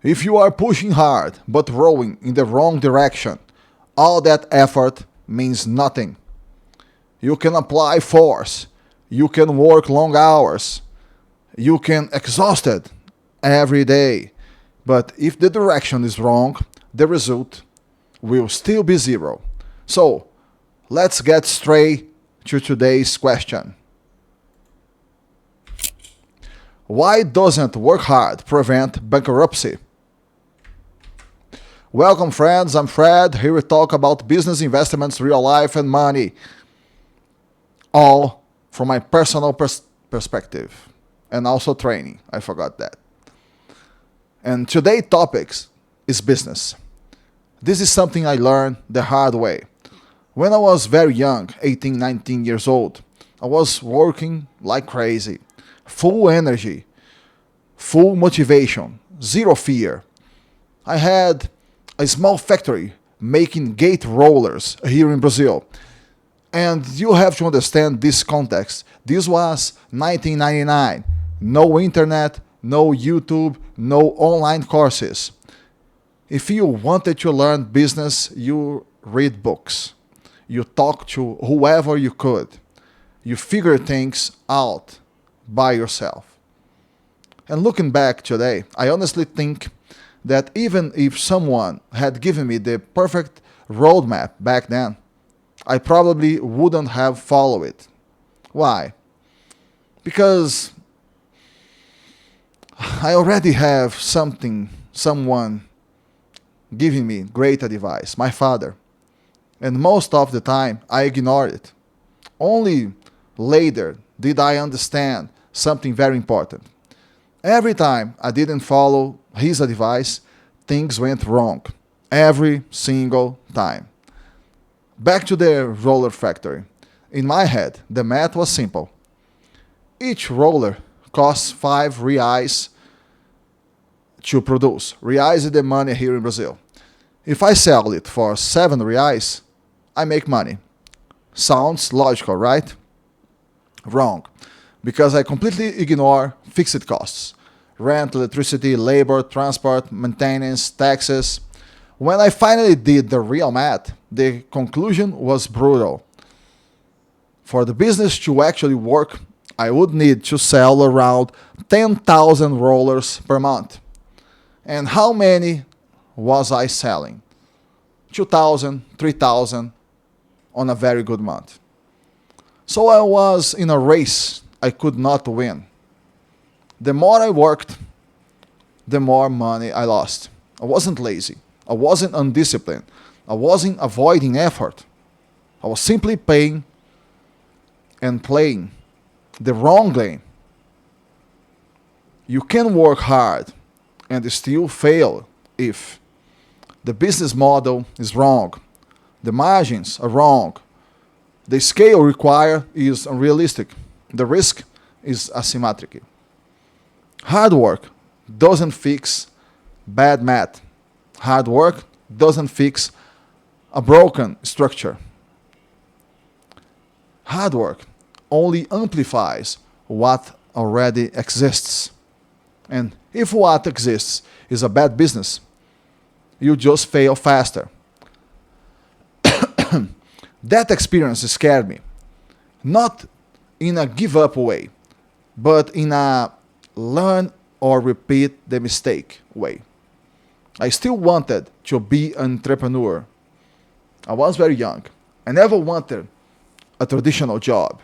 If you are pushing hard but rowing in the wrong direction, all that effort means nothing. You can apply force, you can work long hours, you can exhausted every day, but if the direction is wrong, the result will still be zero. So, let's get straight to today's question. Why doesn't work hard prevent bankruptcy? Welcome, friends. I'm Fred. Here we talk about business, investments, real life, and money. All from my personal perspective. And also training. I forgot that. And today's topics is business. This is something I learned the hard way. When I was very young, 18, 19 years old, I was working like crazy. Full energy, full motivation, zero fear. I had a small factory making gate rollers here in Brazil. And you have to understand this context. This was 1999. No internet, no YouTube, no online courses. If you wanted to learn business, you read books. You talk to whoever you could. You figure things out by yourself. And looking back today, I honestly think that even if someone had given me the perfect roadmap back then, I probably wouldn't have followed it. Why? Because I already have someone giving me great advice, my father. And most of the time, I ignored it. Only later did I understand something very important. Every time I didn't follow his advice, things went wrong. Every single time. Back to the roller factory. In my head, the math was simple. Each roller costs 5 reais to produce. Reais is the money here in Brazil. If I sell it for 7 reais, I make money. Sounds logical, right? Wrong. Because I completely ignore fixed costs. Rent, electricity, labor, transport, maintenance, taxes. When I finally did the real math, the conclusion was brutal. For the business to actually work, I would need to sell around 10,000 rollers per month. And how many was I selling? 2,000, 3,000 on a very good month. So I was in a race I could not win. The more I worked, the more money I lost. I wasn't lazy. I wasn't undisciplined. I wasn't avoiding effort. I was simply paying and playing the wrong game. You can work hard and still fail if the business model is wrong, the margins are wrong, the scale required is unrealistic, the risk is asymmetric. Hard work doesn't fix bad math. Hard work doesn't fix a broken structure. Hard work only amplifies what already exists. And if what exists is a bad business, you just fail faster. That experience scared me. Not in a give up way, but in a learn or repeat the mistake way. I still wanted to be an entrepreneur. I was very young. I never wanted a traditional job.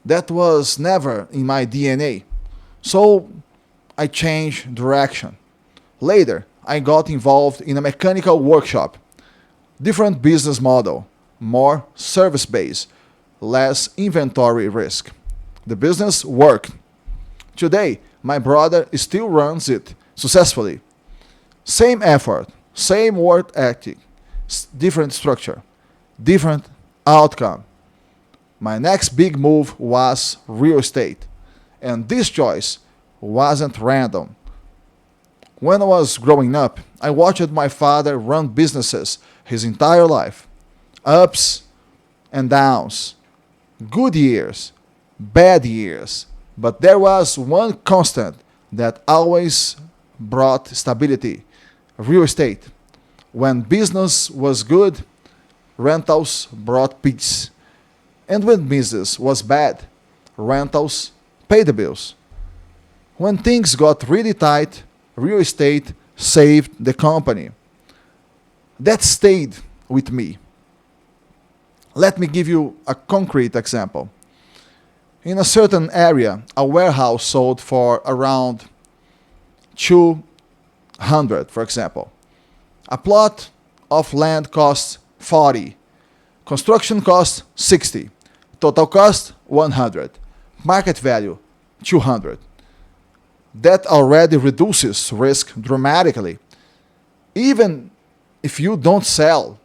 That was never in my DNA. So I changed direction. Later, I got involved in a mechanical workshop. Different business model, more service-based, less inventory risk. The business worked. Today, my brother still runs it successfully. Same effort, same work ethic, different structure, different outcome. My next big move was real estate. And this choice wasn't random. When I was growing up, I watched my father run businesses his entire life. Ups and downs, good years, bad years. But there was one constant that always brought stability, real estate. When business was good, rentals brought peace. And when business was bad, rentals paid the bills. When things got really tight, real estate saved the company. That stayed with me. Let me give you a concrete example. In a certain area, a warehouse sold for around 200, for example. A plot of land costs 40. Construction costs 60. Total cost 100. Market value 200. That already reduces risk dramatically. Even if you don't sell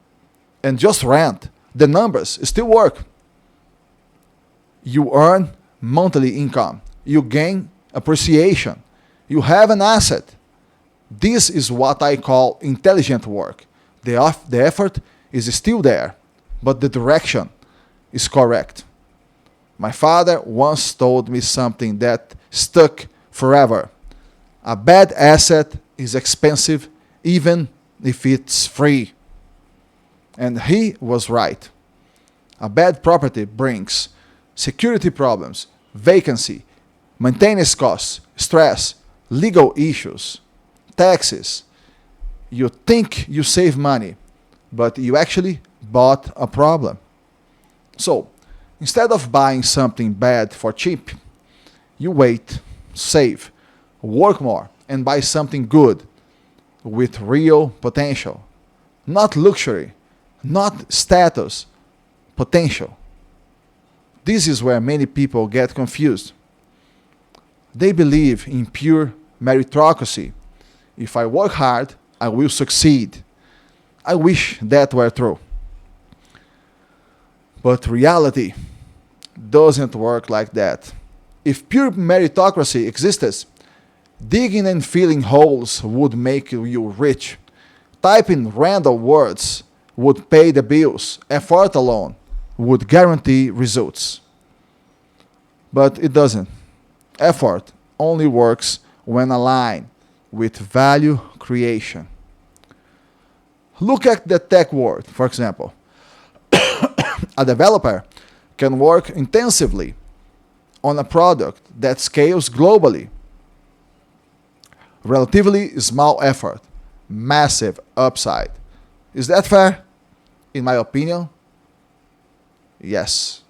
and just rent, the numbers still work. You earn monthly income. You gain appreciation. You have an asset. This is what I call intelligent work. The effort is still there, but the direction is correct. My father once told me something that stuck forever. A bad asset is expensive even if it's free. And he was right. A bad property brings security problems, vacancy, maintenance costs, stress, legal issues, taxes. You think you save money, but you actually bought a problem. So, instead of buying something bad for cheap, you wait, save, work more, and buy something good with real potential. Not luxury, not status, potential. This is where many people get confused. They believe in pure meritocracy. If I work hard, I will succeed. I wish that were true. But reality doesn't work like that. If pure meritocracy existed, digging and filling holes would make you rich. Typing random words would pay the bills. Effort alone would guarantee results. But it doesn't. Effort only works when aligned with value creation. Look at the tech world, for example. A developer can work intensively on a product that scales globally. Relatively small effort, massive upside. Is that fair? In my opinion, yes.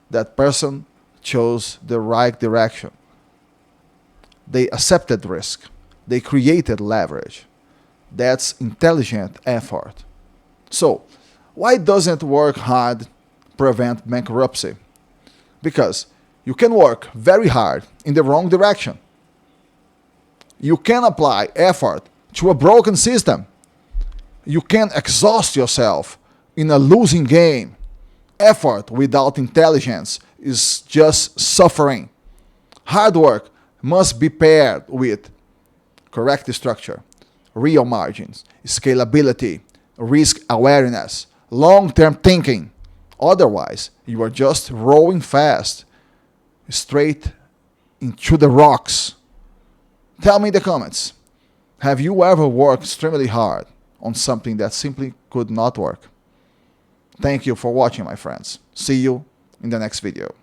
That person chose the right direction. They accepted risk. They created leverage. That's intelligent effort. So, why doesn't work hard prevent bankruptcy? Because you can work very hard in the wrong direction. You can apply effort to a broken system. You can exhaust yourself in a losing game. Effort without intelligence is just suffering. Hard work must be paired with correct structure, real margins, scalability, risk awareness, long-term thinking. Otherwise, you are just rowing fast, straight into the rocks. Tell me in the comments, have you ever worked extremely hard on something that simply could not work? Thank you for watching, my friends. See you in the next video.